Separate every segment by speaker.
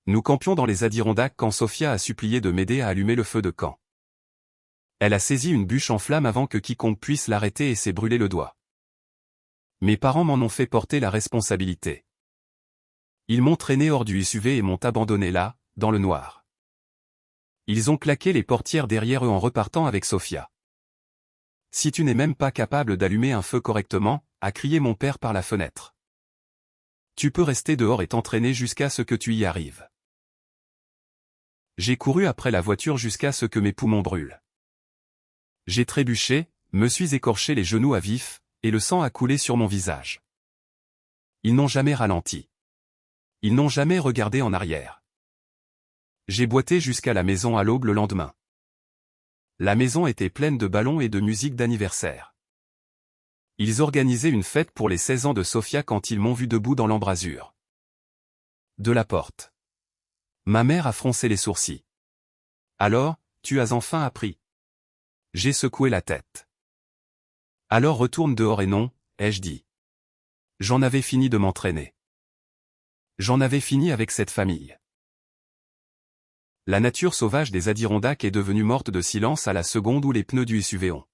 Speaker 1: Nous campions dans les Adirondacks quand Sophia a supplié de m'aider à allumer le feu de camp. Elle a saisi une bûche en flammes avant que quiconque puisse l'arrêter et s'est brûlé le doigt. Mes parents m'en ont fait porter la responsabilité. Ils m'ont traîné hors du SUV et m'ont abandonné là, dans le noir. Ils ont claqué les portières derrière eux en repartant avec Sophia. Si tu n'es même pas capable d'allumer un feu correctement, a crié mon père par la fenêtre. Tu peux rester dehors et t'entraîner jusqu'à ce que tu y arrives. J'ai couru après la voiture jusqu'à ce que mes poumons brûlent. J'ai trébuché, me suis écorché les genoux à vif, et le sang a coulé sur mon visage. Ils n'ont jamais ralenti. Ils n'ont jamais regardé en arrière. J'ai boité jusqu'à la maison à l'aube le lendemain. La maison était pleine de ballons et de musique d'anniversaire. Ils organisaient une fête pour les 16 ans de Sophia quand ils m'ont vu debout dans l'embrasure de la porte. Ma mère a froncé les sourcils. Alors, tu as enfin appris. J'ai secoué la tête. Alors retourne dehors et non, ai-je dit. J'en avais fini de m'entraîner. J'en avais fini avec cette famille. La nature sauvage des Adirondacks est devenue morte de silence à la seconde où les pneus du SUV ont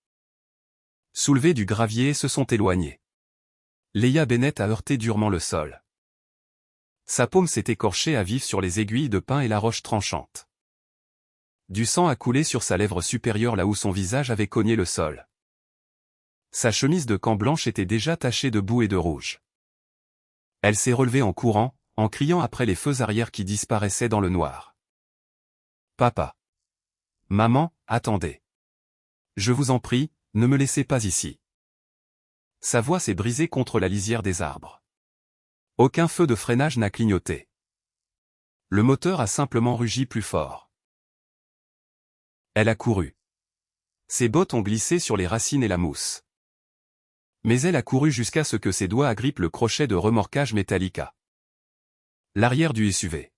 Speaker 1: soulevé du gravier et se sont éloignés. Leia Bennett a heurté durement le sol. Sa paume s'est écorchée à vif sur les aiguilles de pin et la roche tranchante. Du sang a coulé sur sa lèvre supérieure là où son visage avait cogné le sol. Sa chemise de camp blanche était déjà tachée de boue et de rouge. Elle s'est relevée en courant, en criant après les feux arrière qui disparaissaient dans le noir. Papa. Maman, attendez. Je vous en prie, ne me laissez pas ici. Sa voix s'est brisée contre la lisière des arbres. Aucun feu de freinage n'a clignoté. Le moteur a simplement rugi plus fort. Elle a couru. Ses bottes ont glissé sur les racines et la mousse. Mais elle a couru jusqu'à ce que ses doigts agrippent le crochet de remorquage métallique. L'arrière du SUV.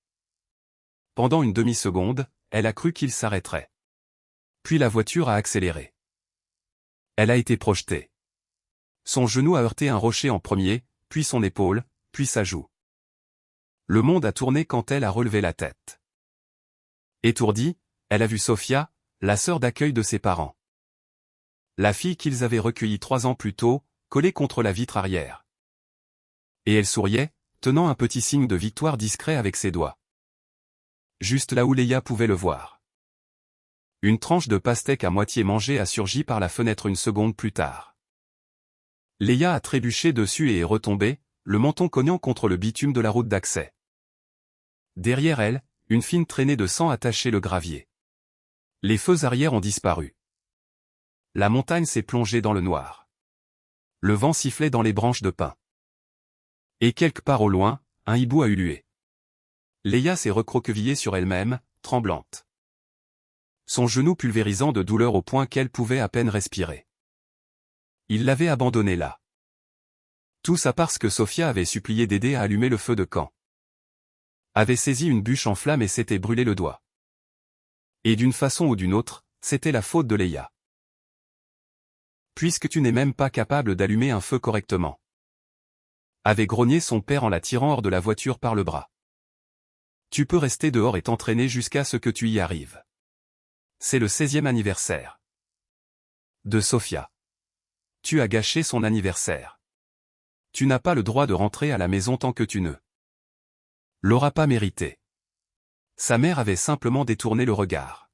Speaker 1: Pendant une demi-seconde, elle a cru qu'il s'arrêterait. Puis la voiture a accéléré. Elle a été projetée. Son genou a heurté un rocher en premier, puis son épaule, puis sa joue. Le monde a tourné quand elle a relevé la tête. Étourdie, elle a vu Sophia, la sœur d'accueil de ses parents. La fille qu'ils avaient recueillie 3 ans plus tôt, collée contre la vitre arrière. Et elle souriait, tenant un petit signe de victoire discret avec ses doigts. Juste là où Leia pouvait le voir. Une tranche de pastèque à moitié mangée a surgi par la fenêtre une seconde plus tard. Leia a trébuché dessus et est retombée, le menton cognant contre le bitume de la route d'accès. Derrière elle, une fine traînée de sang a taché le gravier. Les feux arrière ont disparu. La montagne s'est plongée dans le noir. Le vent sifflait dans les branches de pin. Et quelque part au loin, un hibou a ulué. Leia s'est recroquevillée sur elle-même, tremblante. Son genou pulvérisant de douleur au point qu'elle pouvait à peine respirer. Il l'avait abandonnée là. Tout ça parce que Sophia avait supplié d'aider à allumer le feu de camp. Avait saisi une bûche en flammes et s'était brûlé le doigt. Et d'une façon ou d'une autre, c'était la faute de Leia. Puisque tu n'es même pas capable d'allumer un feu correctement. Avait grogné son père en la tirant hors de la voiture par le bras. Tu peux rester dehors et t'entraîner jusqu'à ce que tu y arrives. C'est le 16e anniversaire de Sophia. Tu as gâché son anniversaire. Tu n'as pas le droit de rentrer à la maison tant que tu ne l'auras pas mérité. Sa mère avait simplement détourné le regard.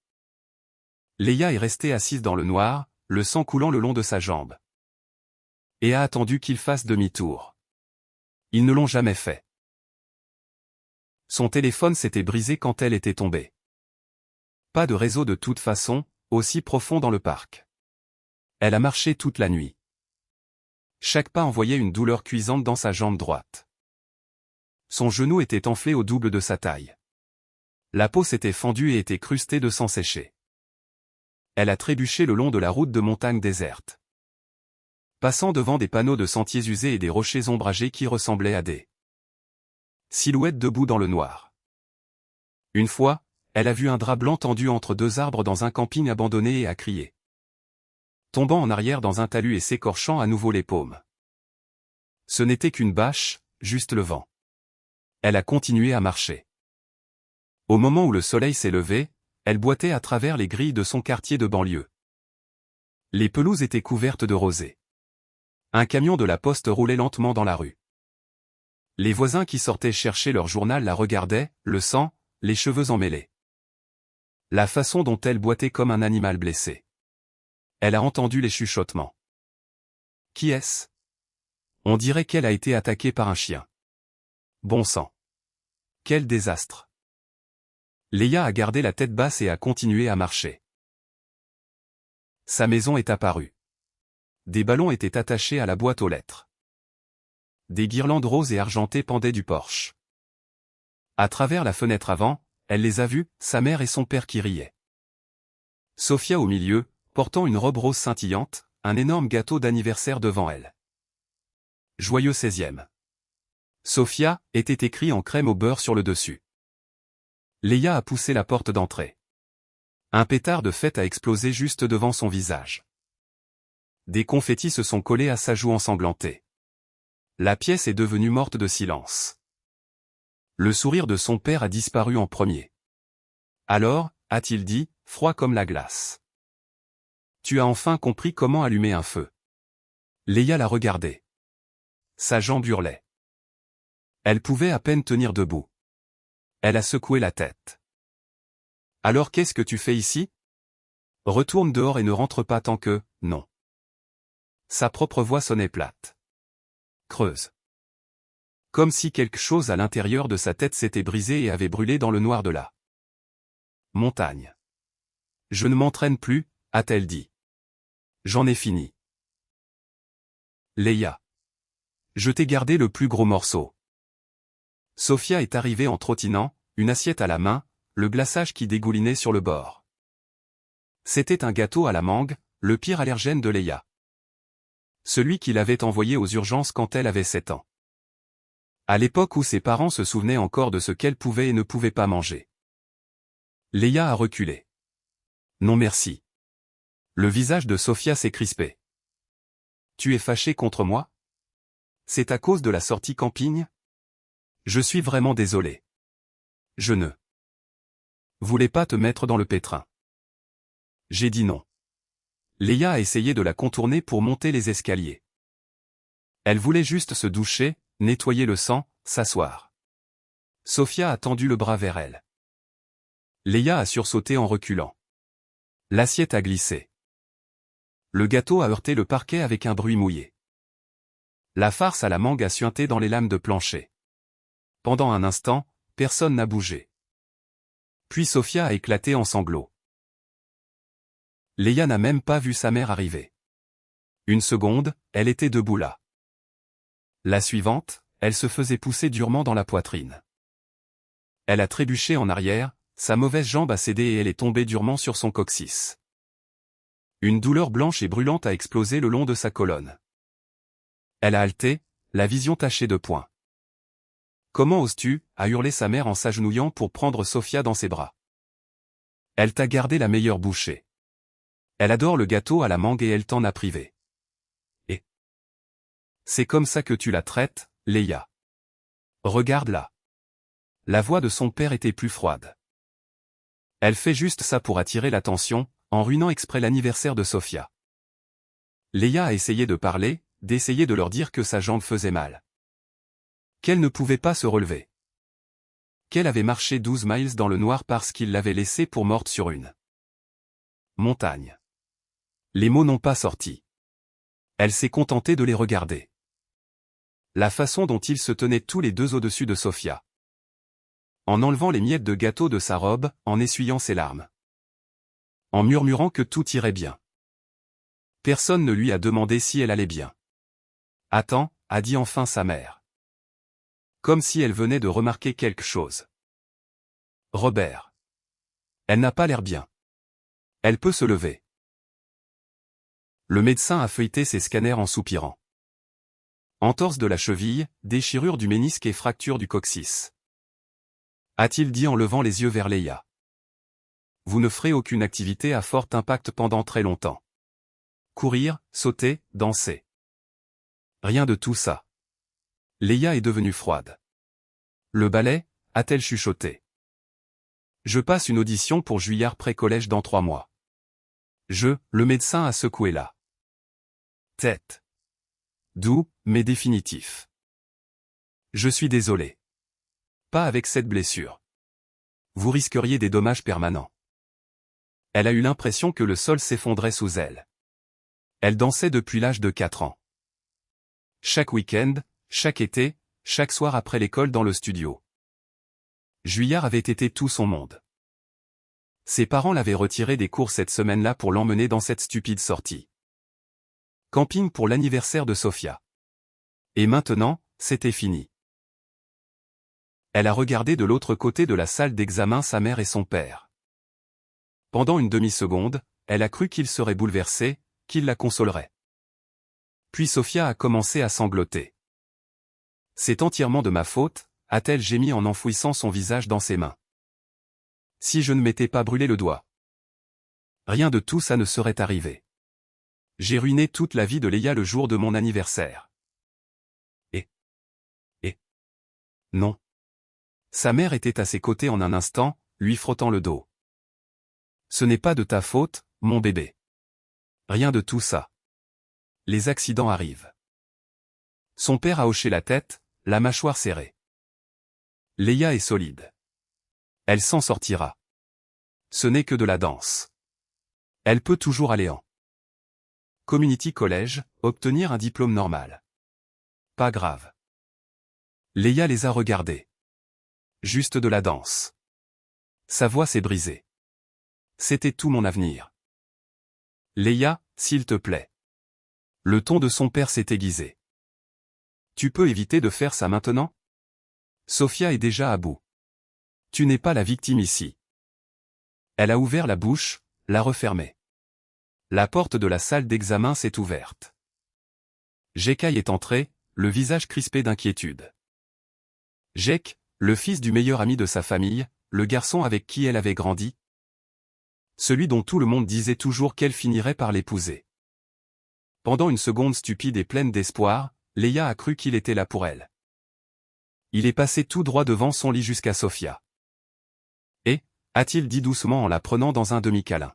Speaker 1: Leia est restée assise dans le noir, le sang coulant le long de sa jambe. Et a attendu qu'il fasse demi-tour. Ils ne l'ont jamais fait. Son téléphone s'était brisé quand elle était tombée. Pas de réseau de toute façon, aussi profond dans le parc. Elle a marché toute la nuit. Chaque pas envoyait une douleur cuisante dans sa jambe droite. Son genou était enflé au double de sa taille. La peau s'était fendue et était crustée de sang séché. Elle a trébuché le long de la route de montagne déserte. Passant devant des panneaux de sentiers usés et des rochers ombragés qui ressemblaient à des silhouettes debout dans le noir. Une fois, elle a vu un drap blanc tendu entre 2 arbres dans un camping abandonné et a crié. Tombant en arrière dans un talus et s'écorchant à nouveau les paumes. Ce n'était qu'une bâche, juste le vent. Elle a continué à marcher. Au moment où le soleil s'est levé, elle boitait à travers les grilles de son quartier de banlieue. Les pelouses étaient couvertes de rosée. Un camion de la poste roulait lentement dans la rue. Les voisins qui sortaient chercher leur journal la regardaient, le sang, les cheveux emmêlés. La façon dont elle boitait comme un animal blessé. Elle a entendu les chuchotements. Qui est-ce? On dirait qu'elle a été attaquée par un chien. Bon sang. Quel désastre. Leia a gardé la tête basse et a continué à marcher. Sa maison est apparue. Des ballons étaient attachés à la boîte aux lettres. Des guirlandes roses et argentées pendaient du porche. À travers la fenêtre avant, elle les a vus, sa mère et son père qui riaient. Sophia au milieu, portant une robe rose scintillante, un énorme gâteau d'anniversaire devant elle. Joyeux 16e. Sophia, était écrit en crème au beurre sur le dessus. Leia a poussé la porte d'entrée. Un pétard de fête a explosé juste devant son visage. Des confettis se sont collés à sa joue ensanglantée. La pièce est devenue morte de silence. Le sourire de son père a disparu en premier. Alors, a-t-il dit, froid comme la glace. Tu as enfin compris comment allumer un feu. Leia l'a regardé. Sa jambe hurlait. Elle pouvait à peine tenir debout. Elle a secoué la tête. Alors qu'est-ce que tu fais ici? Retourne dehors et ne rentre pas tant que, non. Sa propre voix sonnait plate. Creuse. Comme si quelque chose à l'intérieur de sa tête s'était brisé et avait brûlé dans le noir de la montagne. Je ne m'entraîne plus, a-t-elle dit. J'en ai fini. Leia. Je t'ai gardé le plus gros morceau. Sophia est arrivée en trottinant, une assiette à la main, le glaçage qui dégoulinait sur le bord. C'était un gâteau à la mangue, le pire allergène de Leia. Celui qu'il avait envoyé aux urgences quand elle avait 7 ans. À l'époque où ses parents se souvenaient encore de ce qu'elle pouvait et ne pouvait pas manger. Leia a reculé. Non merci. Le visage de Sophia s'est crispé. Tu es fâché contre moi? C'est à cause de la sortie camping? Je suis vraiment désolé. Je ne voulais pas te mettre dans le pétrin. J'ai dit non. Leia a essayé de la contourner pour monter les escaliers. Elle voulait juste se doucher, nettoyer le sang, s'asseoir. Sophia a tendu le bras vers elle. Leia a sursauté en reculant. L'assiette a glissé. Le gâteau a heurté le parquet avec un bruit mouillé. La farce à la mangue a suinté dans les lames de plancher. Pendant un instant, personne n'a bougé. Puis Sophia a éclaté en sanglots. Leia n'a même pas vu sa mère arriver. Une seconde, elle était debout là. La suivante, elle se faisait pousser durement dans la poitrine. Elle a trébuché en arrière, sa mauvaise jambe a cédé et elle est tombée durement sur son coccyx. Une douleur blanche et brûlante a explosé le long de sa colonne. Elle a halté, la vision tachée de points. Comment oses-tu, a hurlé sa mère en s'agenouillant pour prendre Sophia dans ses bras. Elle t'a gardé la meilleure bouchée. Elle adore le gâteau à la mangue et elle t'en a privé. Et c'est comme ça que tu la traites, Leia. Regarde-la. La voix de son père était plus froide. Elle fait juste ça pour attirer l'attention, en ruinant exprès l'anniversaire de Sophia. Leia a essayé de parler, d'essayer de leur dire que sa jambe faisait mal. Qu'elle ne pouvait pas se relever. Qu'elle avait marché 12 miles dans le noir parce qu'il l'avait laissée pour morte sur une montagne. Les mots n'ont pas sorti. Elle s'est contentée de les regarder. La façon dont ils se tenaient tous les deux au-dessus de Sophia. En enlevant les miettes de gâteau de sa robe, en essuyant ses larmes. En murmurant que tout irait bien. Personne ne lui a demandé si elle allait bien. Attends, a dit enfin sa mère. Comme si elle venait de remarquer quelque chose. Robert. Elle n'a pas l'air bien. Elle peut se lever. Le médecin a feuilleté ses scanners en soupirant. Entorse de la cheville, déchirure du ménisque et fracture du coccyx. A-t-il dit en levant les yeux vers Leia. Vous ne ferez aucune activité à fort impact pendant très longtemps. Courir, sauter, danser. Rien de tout ça. Leia est devenue froide. Le ballet, a-t-elle chuchoté. Je passe une audition pour Juillard pré-collège dans 3 mois. Le médecin a secoué la tête. Doux, mais définitif. Je suis désolé. Pas avec cette blessure. Vous risqueriez des dommages permanents. Elle a eu l'impression que le sol s'effondrait sous elle. Elle dansait depuis l'âge de 4 ans. Chaque week-end, chaque été, chaque soir après l'école dans le studio. Juillard avait été tout son monde. Ses parents l'avaient retiré des cours cette semaine-là pour l'emmener dans cette stupide sortie. Camping pour l'anniversaire de Sophia. Et maintenant, c'était fini. Elle a regardé de l'autre côté de la salle d'examen sa mère et son père. Pendant une demi-seconde, elle a cru qu'il serait bouleversé, qu'il la consolerait. Puis Sophia a commencé à sangloter. C'est entièrement de ma faute, a-t-elle gémi en enfouissant son visage dans ses mains. Si je ne m'étais pas brûlé le doigt. Rien de tout ça ne serait arrivé. J'ai ruiné toute la vie de Leia le jour de mon anniversaire. Non. Sa mère était à ses côtés en un instant, lui frottant le dos. Ce n'est pas de ta faute, mon bébé. Rien de tout ça. Les accidents arrivent. Son père a hoché la tête, la mâchoire serrée. Leia est solide. Elle s'en sortira. Ce n'est que de la danse. Elle peut toujours aller en community college, obtenir un diplôme normal. Pas grave. Leia les a regardés. Juste de la danse. Sa voix s'est brisée. C'était tout mon avenir. Leia, s'il te plaît. Le ton de son père s'est aiguisé. Tu peux éviter de faire ça maintenant? Sophia est déjà à bout. Tu n'es pas la victime ici. Elle a ouvert la bouche, l'a refermée. La porte de la salle d'examen s'est ouverte. Jekai est entré, le visage crispé d'inquiétude. Jek, le fils du meilleur ami de sa famille, le garçon avec qui elle avait grandi. Celui dont tout le monde disait toujours qu'elle finirait par l'épouser. Pendant une seconde stupide et pleine d'espoir, Leia a cru qu'il était là pour elle. Il est passé tout droit devant son lit jusqu'à Sophia. Et, a-t-il dit doucement en la prenant dans un demi-câlin.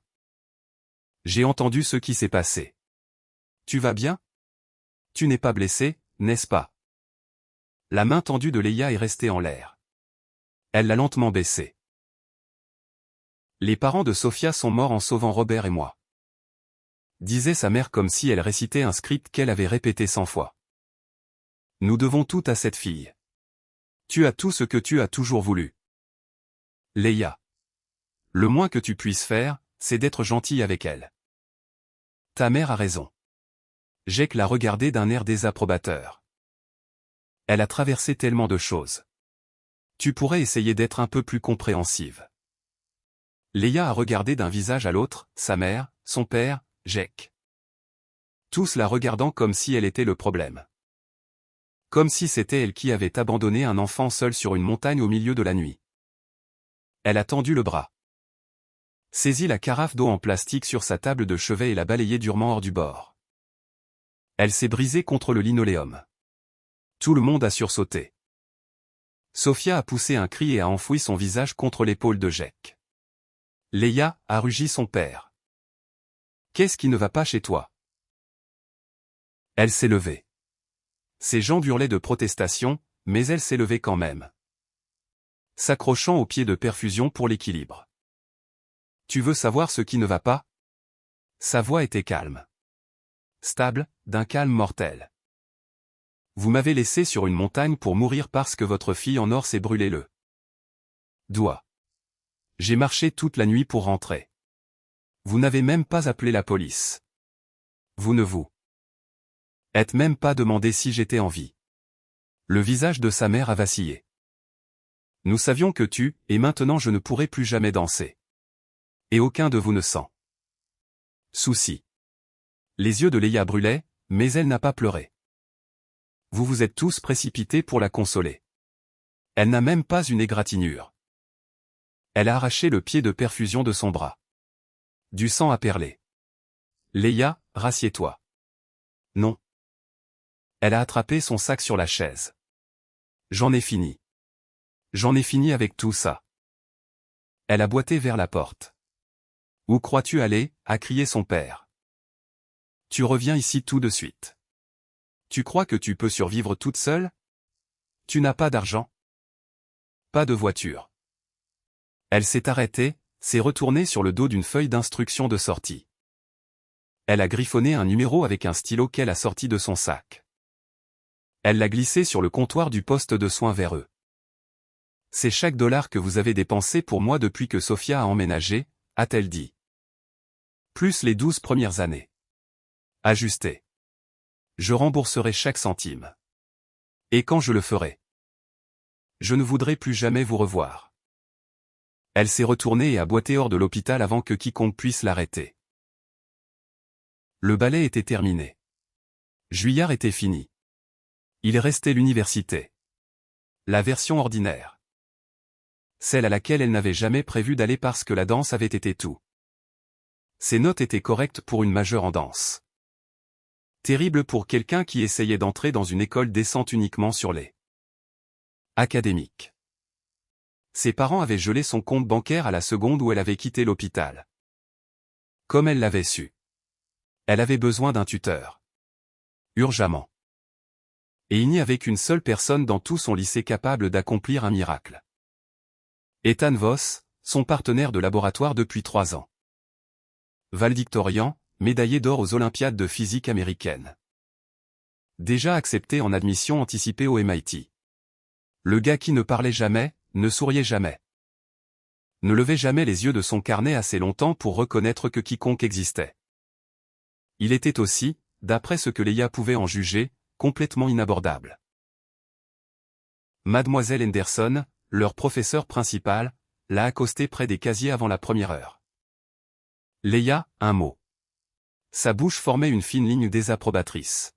Speaker 1: J'ai entendu ce qui s'est passé. Tu vas bien? Tu n'es pas blessé, n'est-ce pas? La main tendue de Leia est restée en l'air. Elle l'a lentement baissée. Les parents de Sophia sont morts en sauvant Robert et moi. Disait sa mère comme si elle récitait un script qu'elle avait répété 100 fois. Nous devons tout à cette fille. Tu as tout ce que tu as toujours voulu. Leia. Le moins que tu puisses faire, c'est d'être gentille avec elle. Ta mère a raison. Jake l'a regardé d'un air désapprobateur. Elle a traversé tellement de choses. Tu pourrais essayer d'être un peu plus compréhensive. Leia a regardé d'un visage à l'autre, sa mère, son père, Jake. Tous la regardant comme si elle était le problème. Comme si c'était elle qui avait abandonné un enfant seul sur une montagne au milieu de la nuit. Elle a tendu le bras. Saisit la carafe d'eau en plastique sur sa table de chevet et l'a balayée durement hors du bord. Elle s'est brisée contre le linoléum. Tout le monde a sursauté. Sophia a poussé un cri et a enfoui son visage contre l'épaule de Jake. Leia, a rugi son père. Qu'est-ce qui ne va pas chez toi? Elle s'est levée. Ses jambes hurlaient de protestation, mais elle s'est levée quand même. S'accrochant au pied de perfusion pour l'équilibre. Tu veux savoir ce qui ne va pas? Sa voix était calme. Stable, d'un calme mortel. Vous m'avez laissé sur une montagne pour mourir parce que votre fille en or s'est brûlée le doigt. J'ai marché toute la nuit pour rentrer. Vous n'avez même pas appelé la police. Vous ne vous êtes même pas demandé si j'étais en vie. Le visage de sa mère a vacillé. Nous savions que tu, et maintenant je ne pourrai plus jamais danser. Et aucun de vous ne sent souci. Les yeux de Leia brûlaient, mais elle n'a pas pleuré. Vous vous êtes tous précipités pour la consoler. Elle n'a même pas une égratignure. Elle a arraché le pied de perfusion de son bras. Du sang a perlé. Leia, rassieds-toi. Non. Elle a attrapé son sac sur la chaise. J'en ai fini. J'en ai fini avec tout ça. Elle a boité vers la porte. Où crois-tu aller? A crié son père. Tu reviens ici tout de suite. Tu crois que tu peux survivre toute seule? Tu n'as pas d'argent? Pas de voiture. Elle s'est arrêtée, s'est retournée sur le dos d'une feuille d'instruction de sortie. Elle a griffonné un numéro avec un stylo qu'elle a sorti de son sac. Elle l'a glissé sur le comptoir du poste de soins vers eux. C'est chaque dollar que vous avez dépensé pour moi depuis que Sophia a emménagé, a-t-elle dit. Plus les 12 premières années. Ajusté. Je rembourserai chaque centime. Et quand je le ferai? Je ne voudrais plus jamais vous revoir. Elle s'est retournée et a boité hors de l'hôpital avant que quiconque puisse l'arrêter. Le ballet était terminé. Juillard était fini. Il restait l'université. La version ordinaire. Celle à laquelle elle n'avait jamais prévu d'aller parce que la danse avait été tout. Ses notes étaient correctes pour une majeure en danse. Terrible pour quelqu'un qui essayait d'entrer dans une école décente uniquement sur les académiques. Ses parents avaient gelé son compte bancaire à la seconde où elle avait quitté l'hôpital. Comme elle l'avait su. Elle avait besoin d'un tuteur. Urgemment. Et il n'y avait qu'une seule personne dans tout son lycée capable d'accomplir un miracle. Ethan Voss, son partenaire de laboratoire depuis 3 ans. Valedictorian, médaillé d'or aux Olympiades de physique américaines. Déjà accepté en admission anticipée au MIT. Le gars qui ne parlait jamais, ne souriait jamais. Ne levait jamais les yeux de son carnet assez longtemps pour reconnaître que quiconque existait. Il était aussi, d'après ce que Leia pouvait en juger, complètement inabordable. Mademoiselle Henderson, leur professeur principal, l'a accosté près des casiers avant la première heure. Leia, un mot. Sa bouche formait une fine ligne désapprobatrice.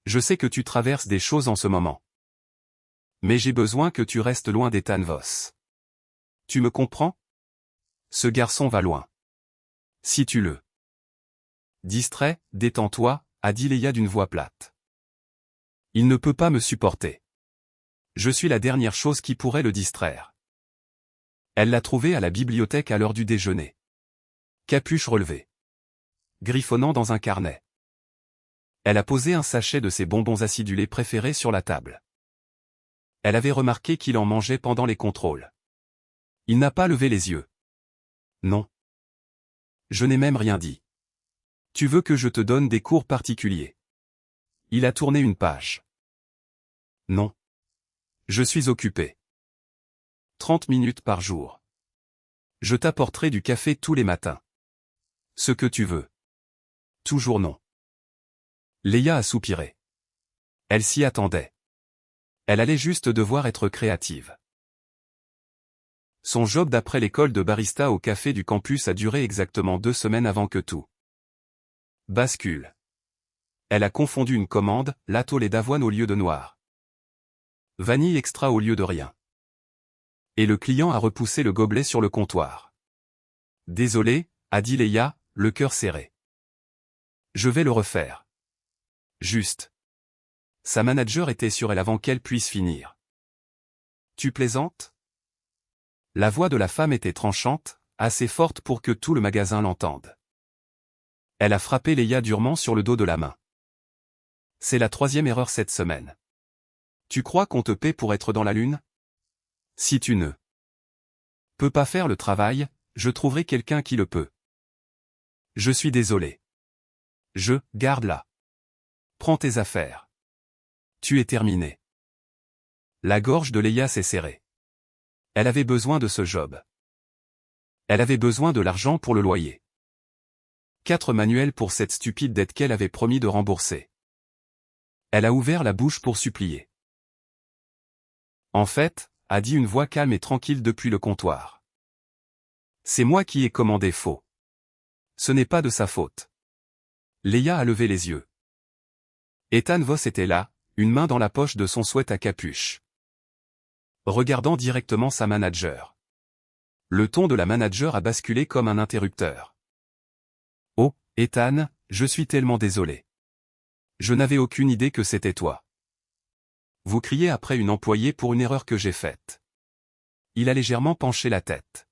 Speaker 1: Je sais que tu traverses des choses en ce moment. Mais j'ai besoin que tu restes loin d'Ethan Voss. Tu me comprends? Ce garçon va loin. Si tu le distrais, détends-toi, a dit Leia d'une voix plate. Il ne peut pas me supporter. Je suis la dernière chose qui pourrait le distraire. Elle l'a trouvé à la bibliothèque à l'heure du déjeuner. Capuche relevée. Griffonnant dans un carnet. Elle a posé un sachet de ses bonbons acidulés préférés sur la table. Elle avait remarqué qu'il en mangeait pendant les contrôles. Il n'a pas levé les yeux. Non. Je n'ai même rien dit. Tu veux que je te donne des cours particuliers? Il a tourné une page. Non. Je suis occupé. 30 minutes par jour. Je t'apporterai du café tous les matins. Ce que tu veux. Toujours non. Leia a soupiré. Elle s'y attendait. Elle allait juste devoir être créative. Son job d'après l'école de barista au café du campus a duré exactement 2 semaines avant que tout bascule. Elle a confondu une commande, latte au lait d'avoine au lieu de noir. Vanille extra au lieu de rien. Et le client a repoussé le gobelet sur le comptoir. Désolé, a dit Leia, le cœur serré. Je vais le refaire. Juste. Sa manager était sur elle avant qu'elle puisse finir. Tu plaisantes? La voix de la femme était tranchante, assez forte pour que tout le magasin l'entende. Elle a frappé Leia durement sur le dos de la main. C'est la 3e erreur cette semaine. Tu crois qu'on te paie pour être dans la lune? Si tu ne peux pas faire le travail, je trouverai quelqu'un qui le peut. Je suis désolé. Garde-la. Prends tes affaires. Tu es terminé. La gorge de Leia s'est serrée. Elle avait besoin de ce job. Elle avait besoin de l'argent pour le loyer. 4 manuels pour cette stupide dette qu'elle avait promis de rembourser. Elle a ouvert la bouche pour supplier. En fait, a dit une voix calme et tranquille depuis le comptoir. C'est moi qui ai commandé faux. Ce n'est pas de sa faute. Leia a levé les yeux. Ethan Voss était là, une main dans la poche de son sweat à capuche. Regardant directement sa manager. Le ton de la manager a basculé comme un interrupteur. Oh, Ethan, je suis tellement désolé. Je n'avais aucune idée que c'était toi. Vous criez après une employée pour une erreur que j'ai faite. Il a légèrement penché la tête.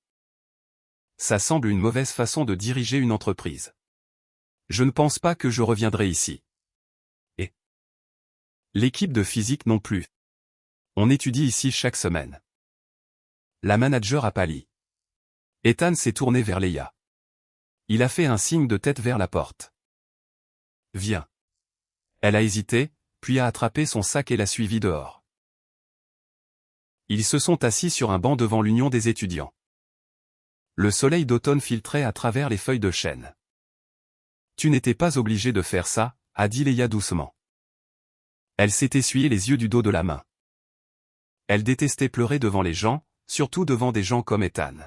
Speaker 1: Ça semble une mauvaise façon de diriger une entreprise. Je ne pense pas que je reviendrai ici. Et l'équipe de physique non plus. On étudie ici chaque semaine. La manager a pâli. Ethan s'est tourné vers Leia. Il a fait un signe de tête vers la porte. Viens. Elle a hésité, puis a attrapé son sac et l'a suivi dehors. Ils se sont assis sur un banc devant l'union des étudiants. Le soleil d'automne filtrait à travers les feuilles de chêne. Tu n'étais pas obligé de faire ça, a dit Leia doucement. Elle s'est essuyé les yeux du dos de la main. Elle détestait pleurer devant les gens, surtout devant des gens comme Ethan.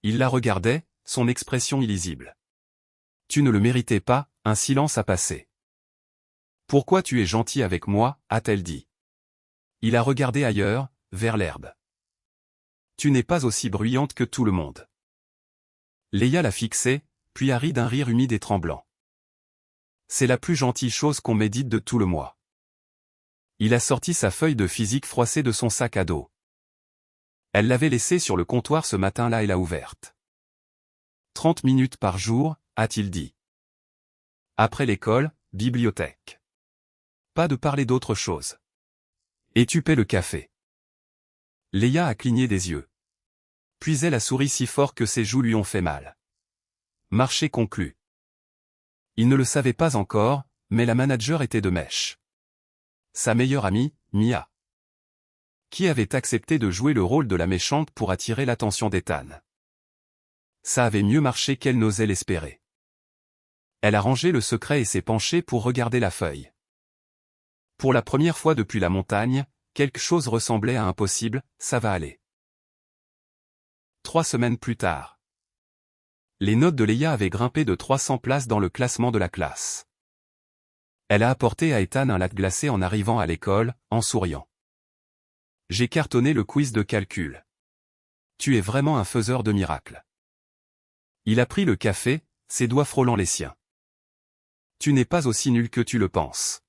Speaker 1: Il la regardait, son expression illisible. Tu ne le méritais pas, un silence a passé. Pourquoi tu es gentil avec moi, a-t-elle dit. Il a regardé ailleurs, vers l'herbe. Tu n'es pas aussi bruyante que tout le monde. Leia l'a fixé, puis a ri d'un rire humide et tremblant. C'est la plus gentille chose qu'on m'ait dite de tout le mois. Il a sorti sa feuille de physique froissée de son sac à dos. Elle l'avait laissée sur le comptoir ce matin-là et l'a ouverte. 30 minutes par jour, a-t-il dit. Après l'école, bibliothèque. Pas de parler d'autre chose. Et tu paies le café. Leia a cligné des yeux. Puis elle a souri si fort que ses joues lui ont fait mal. Marché conclu. Il ne le savait pas encore, mais la manager était de mèche. Sa meilleure amie, Mia, qui avait accepté de jouer le rôle de la méchante pour attirer l'attention d'Ethan. Ça avait mieux marché qu'elle n'osait l'espérer. Elle a rangé le secret et s'est penchée pour regarder la feuille. Pour la première fois depuis la montagne, quelque chose ressemblait à impossible, ça va aller. 3 semaines plus tard. Les notes de Leia avaient grimpé de 300 places dans le classement de la classe. Elle a apporté à Ethan un latte glacé en arrivant à l'école, en souriant. J'ai cartonné le quiz de calcul. Tu es vraiment un faiseur de miracles. Il a pris le café, ses doigts frôlant les siens. Tu n'es pas aussi nul que tu le penses.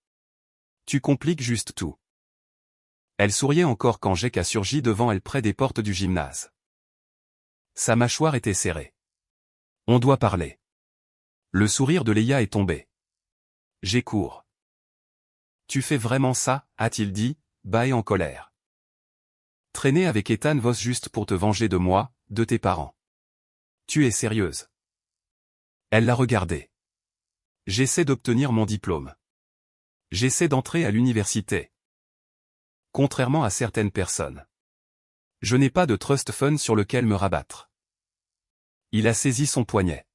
Speaker 1: Tu compliques juste tout. Elle souriait encore quand Jake a surgi devant elle près des portes du gymnase. Sa mâchoire était serrée. On doit parler. Le sourire de Leia est tombé. J'ai cours. Tu fais vraiment ça, a-t-il dit, bas et en colère. Traîner avec Ethan Voss juste pour te venger de moi, de tes parents. Tu es sérieuse. Elle l'a regardé. J'essaie d'obtenir mon diplôme. J'essaie d'entrer à l'université. Contrairement à certaines personnes. Je n'ai pas de trust fund sur lequel me rabattre. Il a saisi son poignet.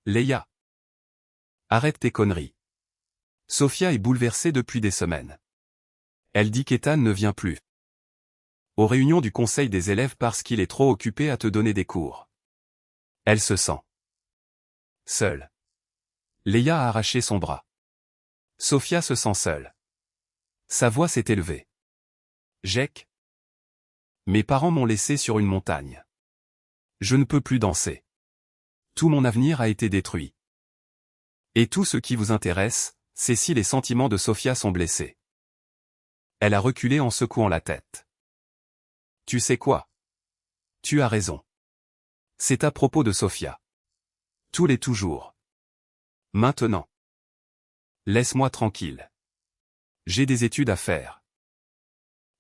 Speaker 1: Leia. Arrête tes conneries. Sophia est bouleversée depuis des semaines. Elle dit qu'Ethan ne vient plus aux réunions du conseil des élèves parce qu'il est trop occupé à te donner des cours. Elle se sent seule. Leia a arraché son bras. Sophia se sent seule. Sa voix s'est élevée. Jake. Mes parents m'ont laissé sur une montagne. Je ne peux plus danser. Tout mon avenir a été détruit. Et tout ce qui vous intéresse, c'est si les sentiments de Sophia sont blessés. Elle a reculé en secouant la tête. Tu sais quoi? Tu as raison. C'est à propos de Sophia. Tous les toujours. Maintenant. Laisse-moi tranquille. J'ai des études à faire.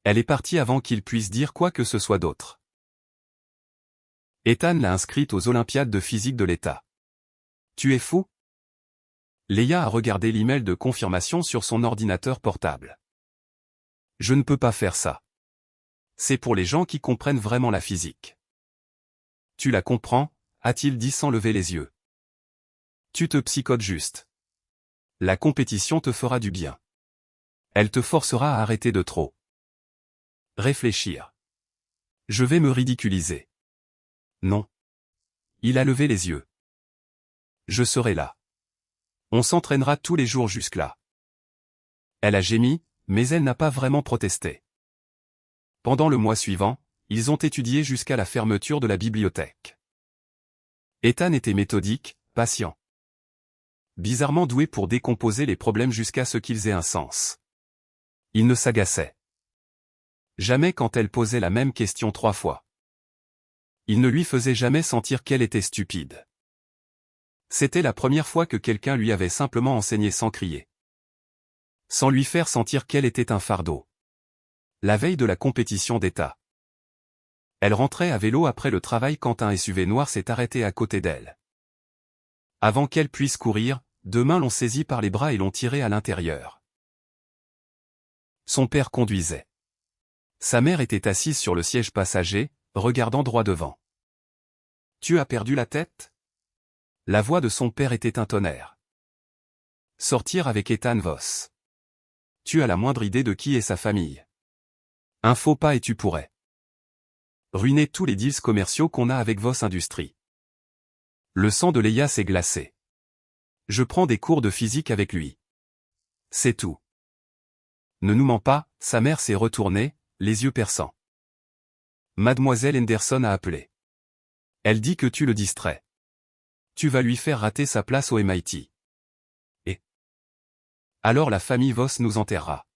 Speaker 1: Elle est partie avant qu'il puisse dire quoi que ce soit d'autre. Ethan l'a inscrite aux Olympiades de physique de l'État. Tu es fou? Leia a regardé l'email de confirmation sur son ordinateur portable. Je ne peux pas faire ça. C'est pour les gens qui comprennent vraiment la physique. Tu la comprends, a-t-il dit sans lever les yeux. Tu te psychotes juste. La compétition te fera du bien. Elle te forcera à arrêter de trop réfléchir. Je vais me ridiculiser. Non. Il a levé les yeux. Je serai là. On s'entraînera tous les jours jusque-là. Elle a gémi, mais elle n'a pas vraiment protesté. Pendant le mois suivant, ils ont étudié jusqu'à la fermeture de la bibliothèque. Ethan était méthodique, patient. Bizarrement doué pour décomposer les problèmes jusqu'à ce qu'ils aient un sens. Il ne s'agaçait Jamais quand elle posait la même question 3 fois. Il ne lui faisait jamais sentir qu'elle était stupide. C'était la première fois que quelqu'un lui avait simplement enseigné sans crier. Sans lui faire sentir qu'elle était un fardeau. La veille de la compétition d'État. Elle rentrait à vélo après le travail quand un SUV noir s'est arrêté à côté d'elle. Avant qu'elle puisse courir, 2 mains l'ont saisie par les bras et l'ont tirée à l'intérieur. Son père conduisait. Sa mère était assise sur le siège passager, regardant droit devant. « Tu as perdu la tête ?» La voix de son père était un tonnerre. Sortir avec Ethan Voss. Tu as la moindre idée de qui est sa famille. Un faux pas et tu pourrais ruiner tous les deals commerciaux qu'on a avec Voss Industries. Le sang de Leia s'est glacé. Je prends des cours de physique avec lui. C'est tout. Ne nous mens pas, sa mère s'est retournée, les yeux perçants. Mademoiselle Henderson a appelé. Elle dit que tu le distrais. Tu vas lui faire rater sa place au MIT. Et alors la famille Voss nous enterrera.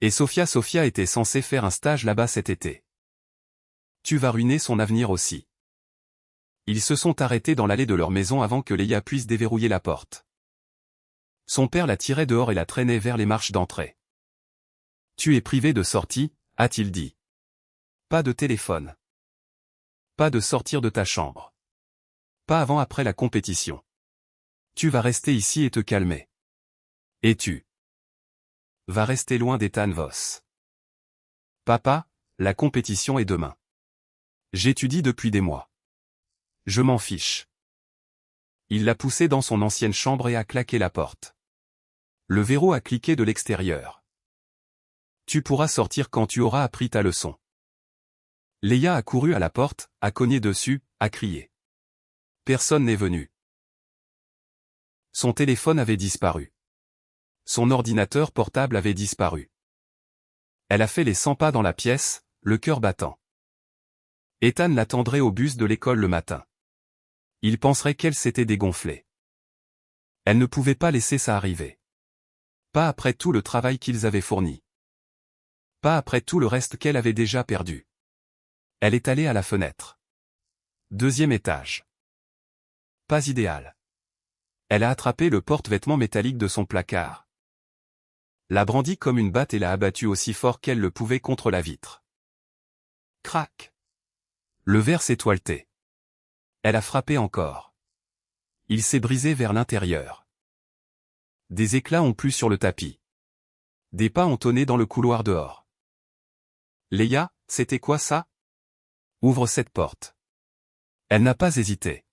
Speaker 1: Et Sophia était censée faire un stage là-bas cet été. Tu vas ruiner son avenir aussi. Ils se sont arrêtés dans l'allée de leur maison avant que Leia puisse déverrouiller la porte. Son père la tirait dehors et la traînait vers les marches d'entrée. Tu es privé de sortie, a-t-il dit. Pas de téléphone. Pas de sortir de ta chambre. Pas avant après la compétition. Tu vas rester ici et te calmer. Et tu vas rester loin d'Ethan Voss. Papa, la compétition est demain. J'étudie depuis des mois. Je m'en fiche. Il l'a poussé dans son ancienne chambre et a claqué la porte. Le verrou a cliqué de l'extérieur. Tu pourras sortir quand tu auras appris ta leçon. Leia a couru à la porte, a cogné dessus, a crié. Personne n'est venu. Son téléphone avait disparu. Son ordinateur portable avait disparu. Elle a fait les 100 pas dans la pièce, le cœur battant. Ethan l'attendrait au bus de l'école le matin. Il penserait qu'elle s'était dégonflée. Elle ne pouvait pas laisser ça arriver. Pas après tout le travail qu'ils avaient fourni. Pas après tout le reste qu'elle avait déjà perdu. Elle est allée à la fenêtre. 2e étage. Pas idéal. Elle a attrapé le porte-vêtements métallique de son placard. L'a brandi comme une batte et l'a abattu aussi fort qu'elle le pouvait contre la vitre. Crac. Le verre s'est toileté. Elle a frappé encore. Il s'est brisé vers l'intérieur. Des éclats ont plu sur le tapis. Des pas ont tonné dans le couloir dehors. Leia, c'était quoi ça? Ouvre cette porte. Elle n'a pas hésité.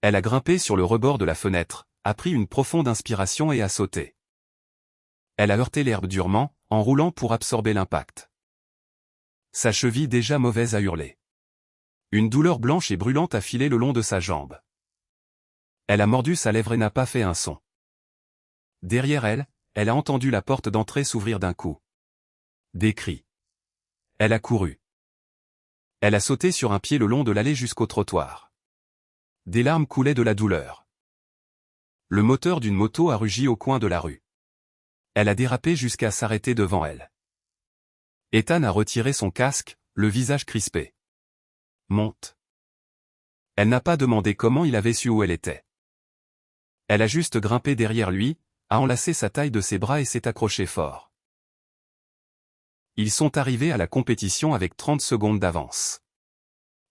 Speaker 1: Elle a grimpé sur le rebord de la fenêtre, a pris une profonde inspiration et a sauté. Elle a heurté l'herbe durement, en roulant pour absorber l'impact. Sa cheville déjà mauvaise a hurlé. Une douleur blanche et brûlante a filé le long de sa jambe. Elle a mordu sa lèvre et n'a pas fait un son. Derrière elle, elle a entendu la porte d'entrée s'ouvrir d'un coup. Des cris. Elle a couru. Elle a sauté sur un pied le long de l'allée jusqu'au trottoir. Des larmes coulaient de la douleur. Le moteur d'une moto a rugi au coin de la rue. Elle a dérapé jusqu'à s'arrêter devant elle. Ethan a retiré son casque, le visage crispé. Monte. Elle n'a pas demandé comment il avait su où elle était. Elle a juste grimpé derrière lui, a enlacé sa taille de ses bras et s'est accrochée fort. Ils sont arrivés à la compétition avec 30 secondes d'avance.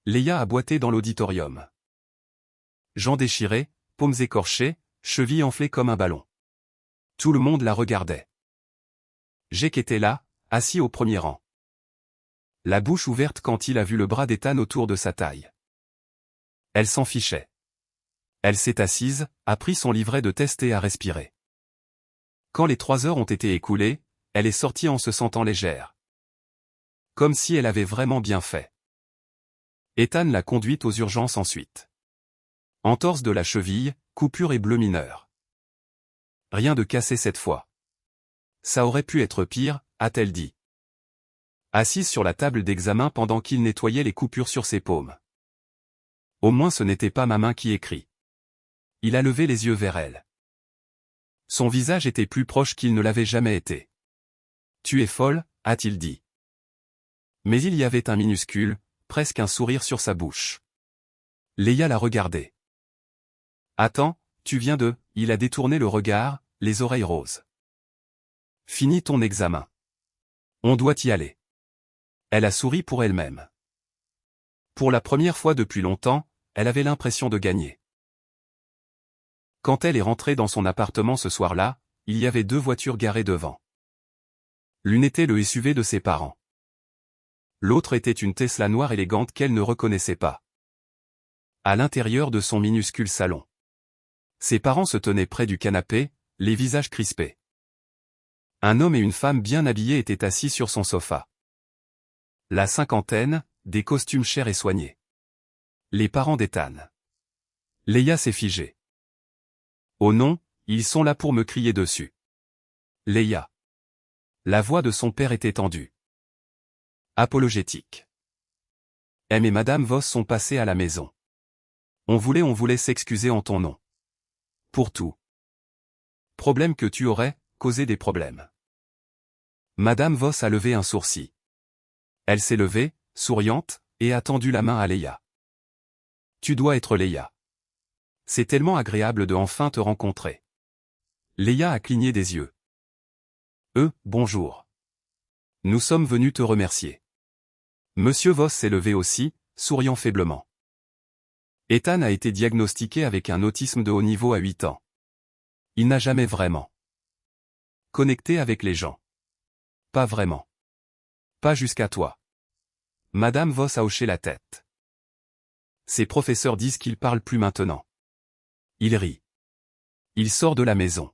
Speaker 1: Leia a boité dans l'auditorium. Jambes déchirées, paumes écorchées, chevilles enflées comme un ballon. Tout le monde la regardait. Jake était là, assis au premier rang. La bouche ouverte quand il a vu le bras d'Ethan autour de sa taille. Elle s'en fichait. Elle s'est assise, a pris son livret de test et a respiré. Quand les 3 heures ont été écoulées, elle est sortie en se sentant légère. Comme si elle avait vraiment bien fait. Ethan l'a conduite aux urgences ensuite. Entorse de la cheville, coupure et bleu mineur. Rien de cassé cette fois. Ça aurait pu être pire, a-t-elle dit. Assise sur la table d'examen pendant qu'il nettoyait les coupures sur ses paumes. Au moins ce n'était pas ma main qui écrit. Il a levé les yeux vers elle. Son visage était plus proche qu'il ne l'avait jamais été. Tu es folle, a-t-il dit. Mais il y avait un minuscule, presque un sourire sur sa bouche. Léa la regardait. Attends, tu viens de... Il a détourné le regard, les oreilles roses. Finis ton examen. On doit y aller. Elle a souri pour elle-même. Pour la première fois depuis longtemps, elle avait l'impression de gagner. Quand elle est rentrée dans son appartement ce soir-là, il y avait 2 voitures garées devant. L'une était le SUV de ses parents. L'autre était une Tesla noire élégante qu'elle ne reconnaissait pas. À l'intérieur de son minuscule salon. Ses parents se tenaient près du canapé, les visages crispés. Un homme et une femme bien habillés étaient assis sur son sofa. La cinquantaine, des costumes chers et soignés. Les parents d'Ethan. Léa s'est figée. Oh non, ils sont là pour me crier dessus. Léa. La voix de son père était tendue. Apologétique. M et Madame Voss sont passés à la maison. On voulait s'excuser en ton nom. Pour tout. Problème que tu aurais, causé des problèmes. Madame Voss a levé un sourcil. Elle s'est levée, souriante, et a tendu la main à Léa. Tu dois être Léa. C'est tellement agréable de enfin te rencontrer. Léa a cligné des yeux. Bonjour. Nous sommes venus te remercier. Monsieur Voss s'est levé aussi, souriant faiblement. Ethan a été diagnostiqué avec un autisme de haut niveau à 8 ans. Il n'a jamais vraiment connecté avec les gens. Pas vraiment. Pas jusqu'à toi. Madame Voss a hoché la tête. Ses professeurs disent qu'il parle plus maintenant. Il rit. Il sort de la maison.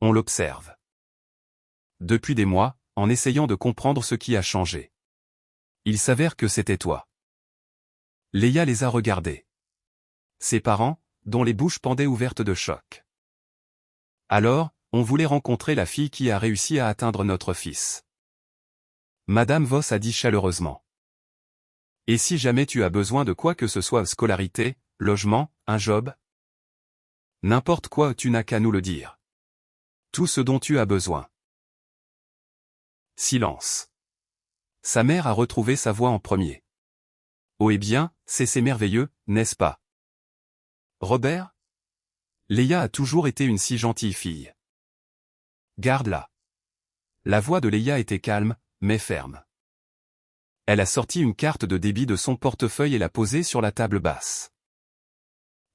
Speaker 1: On l'observe. Depuis des mois, en essayant de comprendre ce qui a changé. Il s'avère que c'était toi. Léa les a regardés. Ses parents, dont les bouches pendaient ouvertes de choc. Alors, on voulait rencontrer la fille qui a réussi à atteindre notre fils. Madame Voss a dit chaleureusement. Et si jamais tu as besoin de quoi que ce soit, scolarité, logement, un job? N'importe quoi, tu n'as qu'à nous le dire. Tout ce dont tu as besoin. Silence. Sa mère a retrouvé sa voix en premier. Oh eh bien, c'est merveilleux, n'est-ce pas? Robert? Léa a toujours été une si gentille fille. Garde-la. La voix de Léa était calme, mais ferme. Elle a sorti une carte de débit de son portefeuille et l'a posée sur la table basse.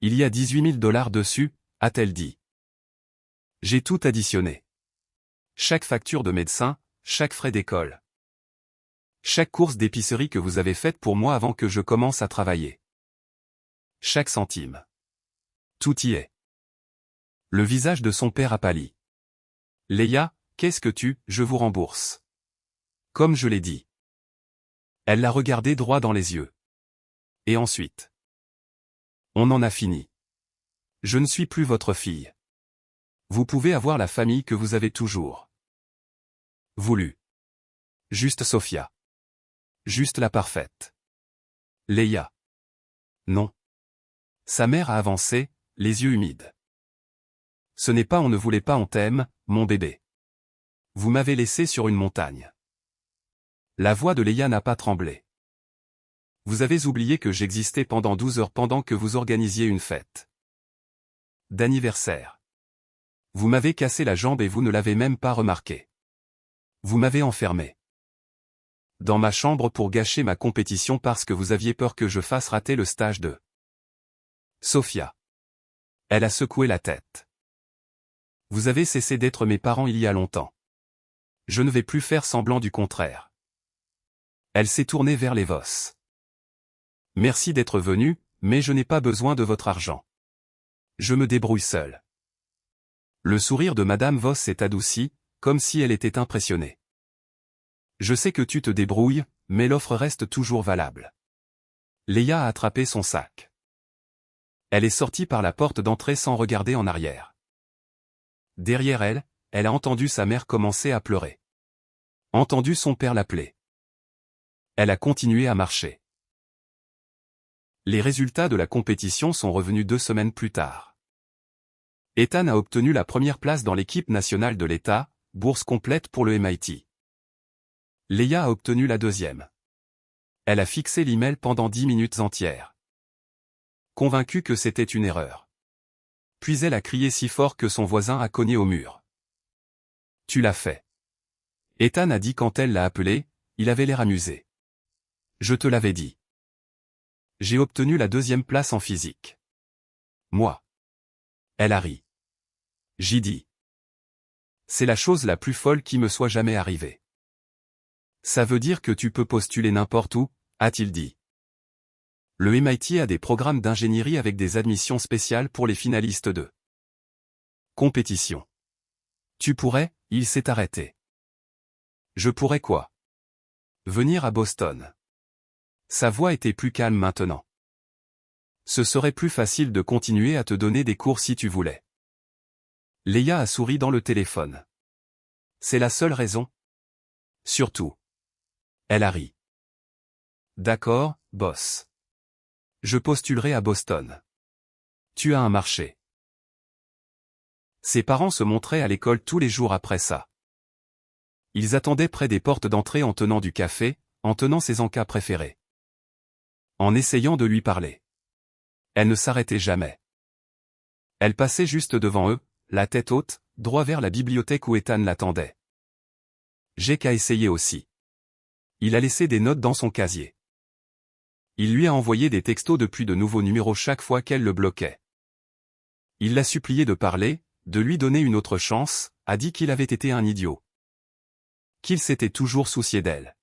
Speaker 1: Il y a 18 000 $ dessus, a-t-elle dit. J'ai tout additionné. Chaque facture de médecin, chaque frais d'école. Chaque course d'épicerie que vous avez faite pour moi avant que je commence à travailler. Chaque centime. Tout y est. Le visage de son père a pâli. Léa, qu'est-ce que je vous rembourse. Comme je l'ai dit. Elle l'a regardé droit dans les yeux. Et ensuite. On en a fini. Je ne suis plus votre fille. Vous pouvez avoir la famille que vous avez toujours voulu. Juste Sophia. Juste la parfaite. Léa. Non. Sa mère a avancé, les yeux humides. Ce n'est pas on ne voulait pas, on t'aime, mon bébé. Vous m'avez laissé sur une montagne. La voix de Léa n'a pas tremblé. Vous avez oublié que j'existais pendant 12 heures pendant que vous organisiez une fête d'anniversaire. Vous m'avez cassé la jambe et vous ne l'avez même pas remarqué. Vous m'avez enfermé dans ma chambre pour gâcher ma compétition parce que vous aviez peur que je fasse rater le stage de Sophia. Elle a secoué la tête. Vous avez cessé d'être mes parents il y a longtemps. Je ne vais plus faire semblant du contraire. Elle s'est tournée vers les Voss. Merci d'être venu, mais je n'ai pas besoin de votre argent. Je me débrouille seule. Le sourire de Madame Voss s'est adouci, comme si elle était impressionnée. Je sais que tu te débrouilles, mais l'offre reste toujours valable. Léa a attrapé son sac. Elle est sortie par la porte d'entrée sans regarder en arrière. Derrière elle, elle a entendu sa mère commencer à pleurer. Entendu son père l'appeler. Elle a continué à marcher. Les résultats de la compétition sont revenus 2 semaines plus tard. Ethan a obtenu la première place dans l'équipe nationale de l'État, bourse complète pour le MIT. Léa a obtenu la 2e. Elle a fixé l'email pendant 10 minutes entières. Convaincue que c'était une erreur. Puis elle a crié si fort que son voisin a cogné au mur. Tu l'as fait. Ethan a dit quand elle l'a appelé, il avait l'air amusé. Je te l'avais dit. J'ai obtenu la 2e place en physique. Moi. Elle a ri. J'ai dit. C'est la chose la plus folle qui me soit jamais arrivée. Ça veut dire que tu peux postuler n'importe où, a-t-il dit. Le MIT a des programmes d'ingénierie avec des admissions spéciales pour les finalistes de compétition. Tu pourrais, il s'est arrêté. Je pourrais quoi? Venir à Boston. Sa voix était plus calme maintenant. Ce serait plus facile de continuer à te donner des cours si tu voulais. Leia a souri dans le téléphone. C'est la seule raison? Surtout. Elle a ri. D'accord, boss. Je postulerai à Boston. Tu as un marché. Ses parents se montraient à l'école tous les jours après ça. Ils attendaient près des portes d'entrée en tenant du café, en tenant ses encas préférés. En essayant de lui parler. Elle ne s'arrêtait jamais. Elle passait juste devant eux, la tête haute, droit vers la bibliothèque où Ethan l'attendait. Jake a essayé aussi. Il a laissé des notes dans son casier. Il lui a envoyé des textos depuis de nouveaux numéros chaque fois qu'elle le bloquait. Il l'a supplié de parler, de lui donner une autre chance, a dit qu'il avait été un idiot. Qu'il s'était toujours soucié d'elle.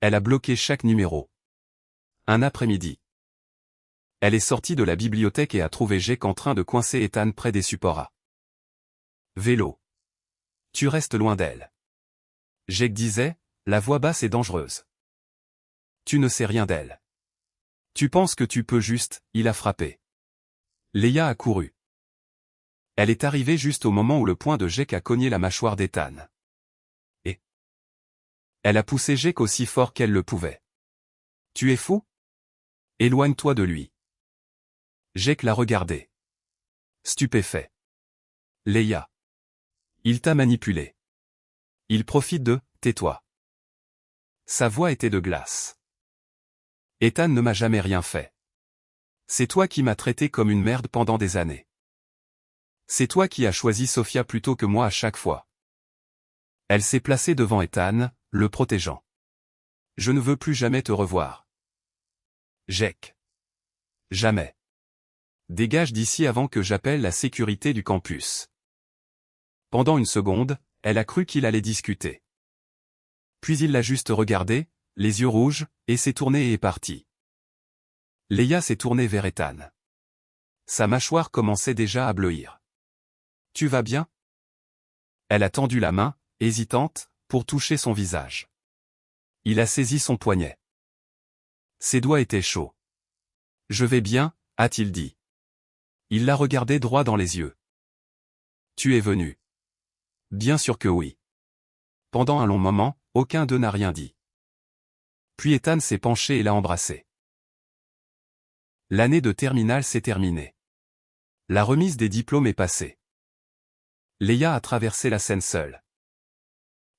Speaker 1: Elle a bloqué chaque numéro. Un après-midi. Elle est sortie de la bibliothèque et a trouvé Jake en train de coincer Ethan près des supports à vélo. Tu restes loin d'elle. Jake disait, la voix basse est dangereuse. Tu ne sais rien d'elle. Tu penses que tu peux juste, il a frappé. Leia a couru. Elle est arrivée juste au moment où le poing de Jake a cogné la mâchoire d'Ethan. Et elle a poussé Jake aussi fort qu'elle le pouvait. Tu es fou? Éloigne-toi de lui. Jake l'a regardé. Stupéfait. Leia. Il t'a manipulé. Il profite de, tais-toi. Sa voix était de glace. Ethan ne m'a jamais rien fait. C'est toi qui m'as traité comme une merde pendant des années. C'est toi qui as choisi Sophia plutôt que moi à chaque fois. Elle s'est placée devant Ethan, le protégeant. Je ne veux plus jamais te revoir. Jake. Jamais. Dégage d'ici avant que j'appelle la sécurité du campus. Pendant une seconde, elle a cru qu'il allait discuter. Puis il l'a juste regardé, les yeux rouges, et s'est tourné et est parti. Leia s'est tournée vers Ethan. Sa mâchoire commençait déjà à bleuir. Tu vas bien? Elle a tendu la main, hésitante, pour toucher son visage. Il a saisi son poignet. Ses doigts étaient chauds. Je vais bien, a-t-il dit. Il l'a regardé droit dans les yeux. Tu es venu. Bien sûr que oui. Pendant un long moment, aucun d'eux n'a rien dit. Puis Ethan s'est penché et l'a embrassé. L'année de terminale s'est terminée. La remise des diplômes est passée. Leia a traversé la scène seule.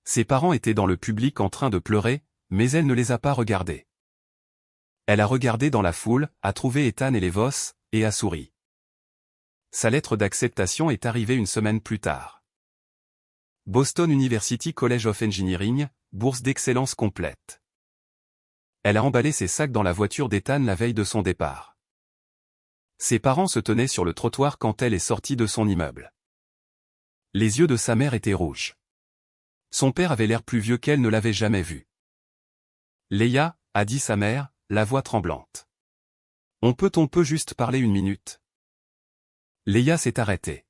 Speaker 1: Ses parents étaient dans le public en train de pleurer, mais elle ne les a pas regardés. Elle a regardé dans la foule, a trouvé Ethan et les Voss, et a souri. Sa lettre d'acceptation est arrivée une semaine plus tard. Boston University College of Engineering, bourse d'excellence complète. Elle a emballé ses sacs dans la voiture d'Ethan la veille de son départ. Ses parents se tenaient sur le trottoir quand elle est sortie de son immeuble. Les yeux de sa mère étaient rouges. Son père avait l'air plus vieux qu'elle ne l'avait jamais vu. Leia, a dit sa mère, la voix tremblante. On peut juste parler une minute? Leia s'est arrêtée.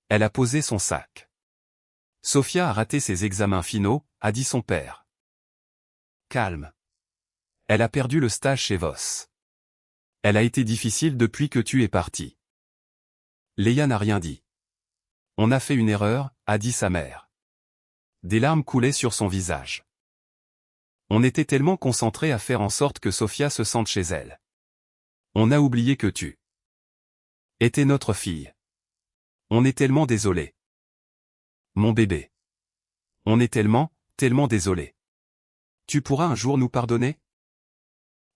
Speaker 1: Elle a posé son sac. Sophia a raté ses examens finaux, a dit son père. Calme. Elle a perdu le stage chez Voss. Elle a été difficile depuis que tu es parti. Leia n'a rien dit. On a fait une erreur, a dit sa mère. Des larmes coulaient sur son visage. On était tellement concentrés à faire en sorte que Sophia se sente chez elle. On a oublié que tu étais notre fille. On est tellement désolé. Mon bébé. On est tellement désolé. Tu pourras un jour nous pardonner?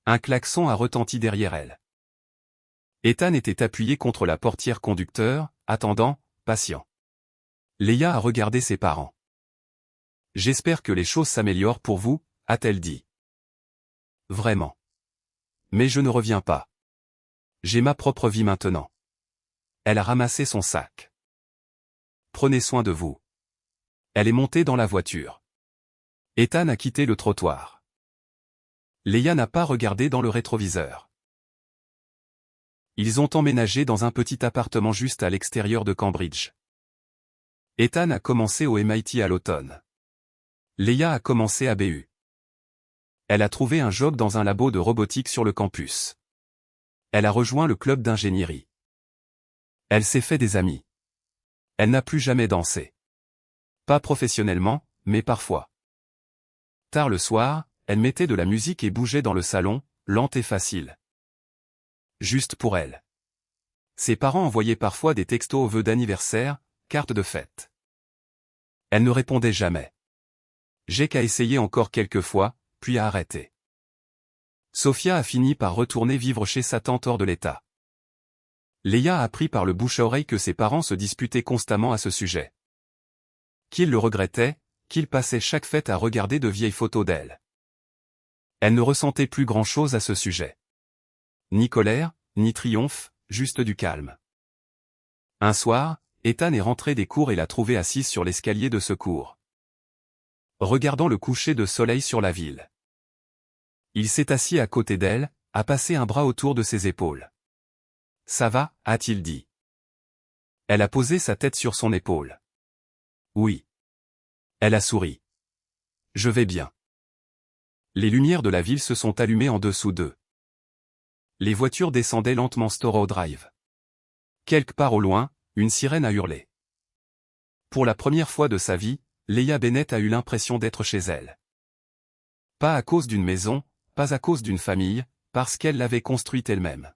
Speaker 1: Un klaxon a retenti derrière elle. Ethan était appuyé contre la portière conducteur, attendant, patient. Leia a regardé ses parents. « J'espère que les choses s'améliorent pour vous, » a-t-elle dit. « Vraiment. Mais je ne reviens pas. J'ai ma propre vie maintenant. » Elle a ramassé son sac. « Prenez soin de vous. » Elle est montée dans la voiture. Ethan a quitté le trottoir. Leia n'a pas regardé dans le rétroviseur. Ils ont emménagé dans un petit appartement juste à l'extérieur de Cambridge. Ethan a commencé au MIT à l'automne. Leia a commencé à BU. Elle a trouvé un job dans un labo de robotique sur le campus. Elle a rejoint le club d'ingénierie. Elle s'est fait des amis. Elle n'a plus jamais dansé. Pas professionnellement, mais parfois. Tard le soir, elle mettait de la musique et bougeait dans le salon, lente et facile. Juste pour elle. Ses parents envoyaient parfois des textos aux vœux d'anniversaire, cartes de fête. Elle ne répondait jamais. Jake a essayé encore quelques fois, puis a arrêté. Sophia a fini par retourner vivre chez sa tante hors de l'État. Leia a appris par le bouche-à-oreille que ses parents se disputaient constamment à ce sujet. Qu'ils le regrettaient, qu'ils passaient chaque fête à regarder de vieilles photos d'elle. Elle ne ressentait plus grand-chose à ce sujet. Ni colère, ni triomphe, juste du calme. Un soir, Ethan est rentré des cours et l'a trouvée assise sur l'escalier de secours. Regardant le coucher de soleil sur la ville. Il s'est assis à côté d'elle, a passé un bras autour de ses épaules. « Ça va ?» a-t-il dit. Elle a posé sa tête sur son épaule. « Oui. » Elle a souri. « Je vais bien. » Les lumières de la ville se sont allumées en dessous d'eux. Les voitures descendaient lentement Storrow Drive. Quelque part au loin, une sirène a hurlé. Pour la première fois de sa vie, Leia Bennett a eu l'impression d'être chez elle. Pas à cause d'une maison, pas à cause d'une famille, parce qu'elle l'avait construite elle-même.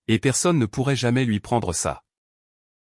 Speaker 1: Et personne ne pourrait jamais lui prendre ça.